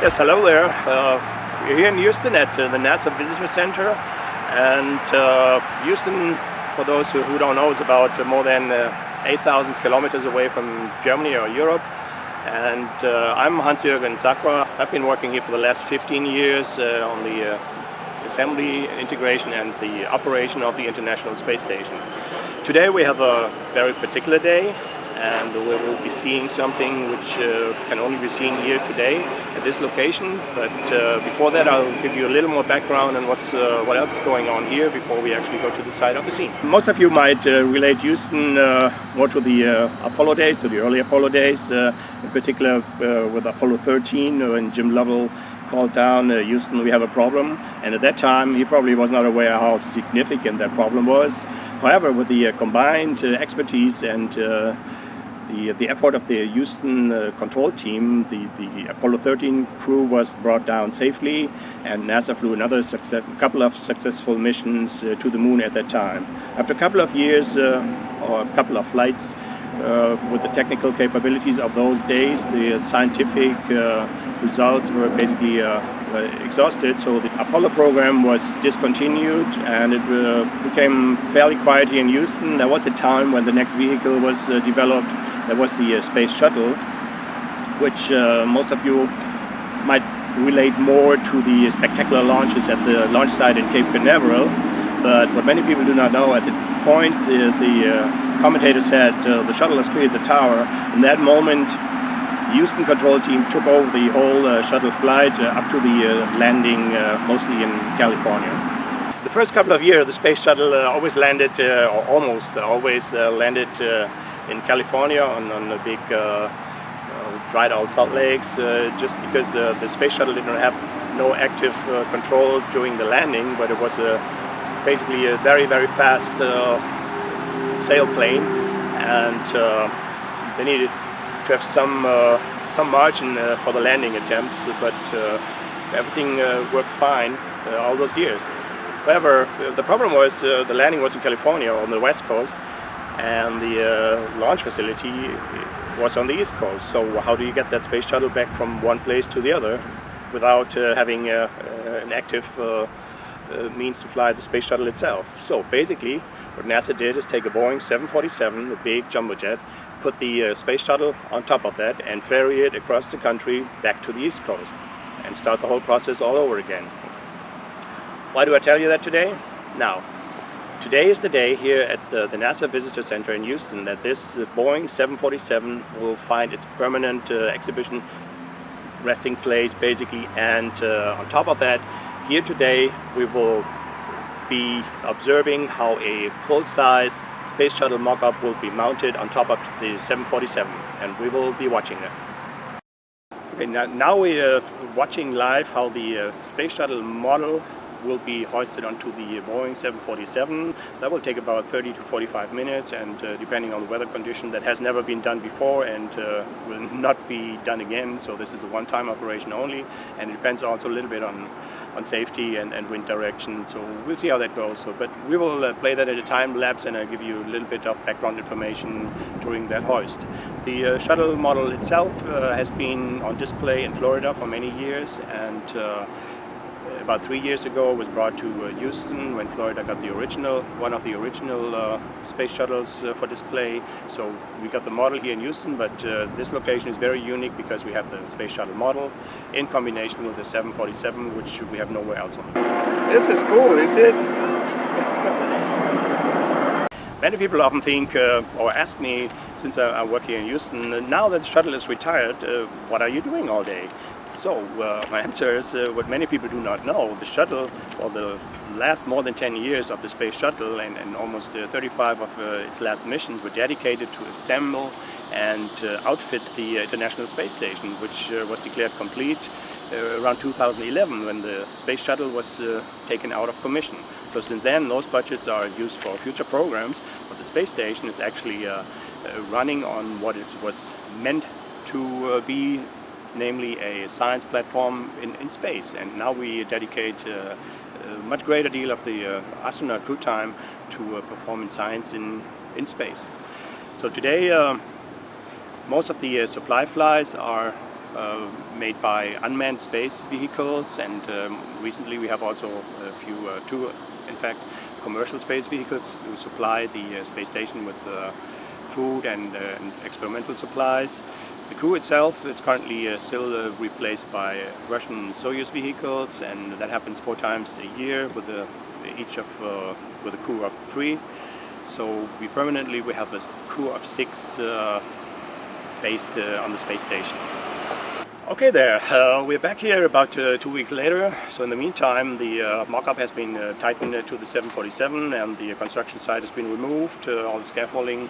Yes, hello there. We're here in Houston at the NASA Visitor Center, and Houston, for those who don't know, is about more than 8,000 kilometers away from Germany or Europe. And I'm Hans-Jürgen Sakwa. I've been working here for the last 15 years on the assembly, integration and the operation of the International Space Station. Today we have a very particular day, and we will be seeing something which can only be seen here today at this location. But before that, I'll give you a little more background on what else is going on here before we actually go to the site of the scene. Most of you might relate Houston more to the Apollo days, to the early Apollo days, in particular with Apollo 13 when Jim Lovell called down Houston, we have a problem. And at that time, he probably was not aware how significant that problem was. However, with the combined expertise and the effort of the Houston control team, the Apollo 13 crew was brought down safely, and NASA flew a couple of successful missions to the moon at that time. After a couple of years or a couple of flights, with the technical capabilities of those days, the scientific results were basically exhausted, so the Apollo program was discontinued, and it became fairly quiet here in Houston. There was a time when the next vehicle was developed. There was the Space Shuttle, which most of you might relate more to the spectacular launches at the launch site in Cape Canaveral. But what many people do not know, at the point the commentator said the shuttle has cleared the tower, in that moment the Houston control team took over the whole shuttle flight up to the landing, mostly in California. The first couple of years the Space Shuttle always landed, or almost always landed in California on the big dried out salt lakes, just because the Space Shuttle didn't have no active control during the landing, but it was basically a very, very fast sailplane, and they needed to have some margin for the landing attempts, but everything worked fine all those years. However, the problem was the landing was in California on the west coast, and the launch facility was on the east coast. So how do you get that Space Shuttle back from one place to the other without having an active means to fly the Space Shuttle itself? So basically what NASA did is take a Boeing 747, a big jumbo jet, put the Space Shuttle on top of that and ferry it across the country back to the East Coast and start the whole process all over again. Why do I tell you that today? Now, today is the day here at the NASA Visitor Center in Houston that this Boeing 747 will find its permanent exhibition resting place, basically, and on top of that, here today we will be observing how a full-size Space Shuttle mock-up will be mounted on top of the 747, and we will be watching it. Okay, now we are watching live how the Space Shuttle model will be hoisted onto the Boeing 747. That will take about 30 to 45 minutes, and depending on the weather condition, that has never been done before and will not be done again. So this is a one-time operation only, and it depends also a little bit on safety and wind direction. So we'll see how that goes. So, but we will play that at a time lapse, and I'll give you a little bit of background information during that hoist. The shuttle model itself has been on display in Florida for many years, and about 3 years ago it was brought to Houston when Florida got one of the original space shuttles for display. So we got the model here in Houston, but this location is very unique because we have the Space Shuttle model in combination with the 747, which we have nowhere else on. This is cool, is it? Many people often think or ask me, since I work here in Houston, now that the shuttle is retired, what are you doing all day? So my answer is what many people do not know. The shuttle, for the last more than 10 years of the Space Shuttle and almost 35 of its last missions were dedicated to assemble and outfit the International Space Station, which was declared complete around 2011 when the Space Shuttle was taken out of commission. So since then those budgets are used for future programs, but the space station is actually running on what it was meant to be, namely a science platform in space. And now we dedicate a much greater deal of the astronaut crew time to performing science in space. So today most of the supply flights are made by unmanned space vehicles, and recently we have also a few, two in fact, commercial space vehicles who supply the space station with food and experimental supplies. The crew itself is currently still replaced by Russian Soyuz vehicles, and that happens 4 times a year with with a crew of 3. So we have a crew of 6 based on the space station. Okay, there, we're back here about 2 weeks later. So in the meantime, the mock-up has been tightened to the 747, and the construction site has been removed. All the scaffolding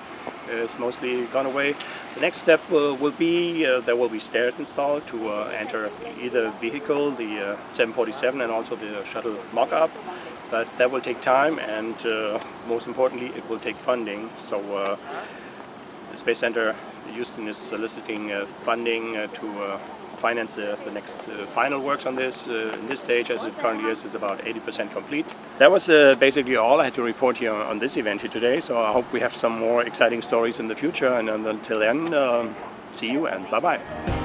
is mostly gone away. The next step will be there will be stairs installed to enter either vehicle, the 747, and also the shuttle mock-up. But that will take time, and most importantly, it will take funding. So the Space Center Houston is soliciting funding to finance the next final works on this. In this stage, as it currently is about 80% complete. That was basically all I had to report here on this event here today. So I hope we have some more exciting stories in the future. And until then, see you and bye-bye.